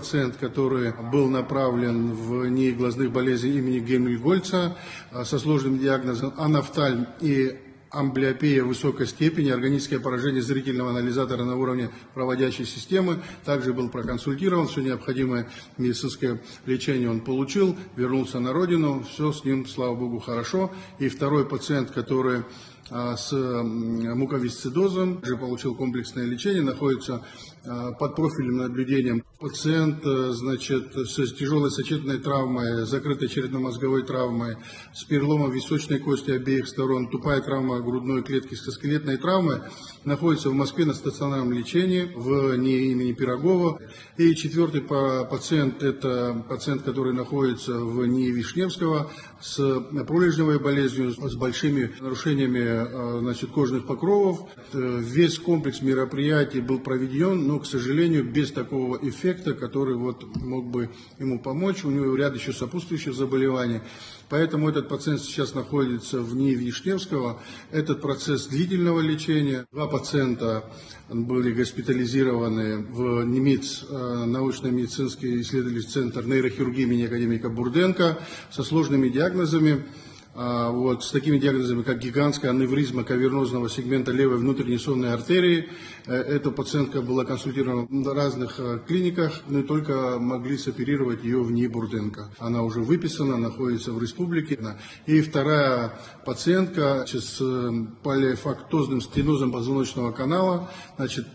Пациент, который был направлен в НИИ глазных болезней имени Гельмгольца со сложным диагнозом анафтальм и амблиопия высокой степени, органическое поражение зрительного анализатора на уровне проводящей системы. Также был проконсультирован, все необходимое медицинское лечение он получил, вернулся на родину, все с ним, слава богу, хорошо. И второй пациент, который с муковисцидозом, уже получил комплексное лечение, находится под профильным наблюдением. Пациент, с тяжелой сочетанной травмой, закрытой черепно-мозговой травмой, с переломом височной кости обеих сторон, тупая травма грудной клетки со скелетной травмой, находится в Москве на стационарном лечении в НИИ имени Пирогова. И четвертый пациент, это пациент, который находится в НИИ Вишневского с пролежневой болезнью, с большими нарушениями кожных покровов. Весь комплекс мероприятий был проведен, но, к сожалению, без такого эффекта, который мог бы ему помочь. У него ряд еще сопутствующих заболеваний. Поэтому этот пациент сейчас находится в НИИ Вишневского. Этот процесс длительного лечения. Два пациента были госпитализированы в НИМИЦ, научно-медицинский исследовательский центр нейрохирургии имени академика Бурденко, со сложными диагнозами. С такими диагнозами, как гигантская аневризма кавернозного сегмента левой внутренней сонной артерии. Эта пациентка была консультирована в разных клиниках, но только могли соперировать ее в НИИ Бурденко. Она уже выписана, находится в республике. И вторая пациентка с полифактозным стенозом позвоночного канала.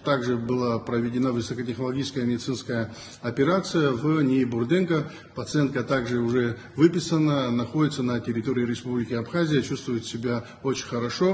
Также была проведена высокотехнологическая медицинская операция в НИИ Бурденко. Пациентка также уже выписана, находится на территории Республики Абхазия, чувствует себя очень хорошо.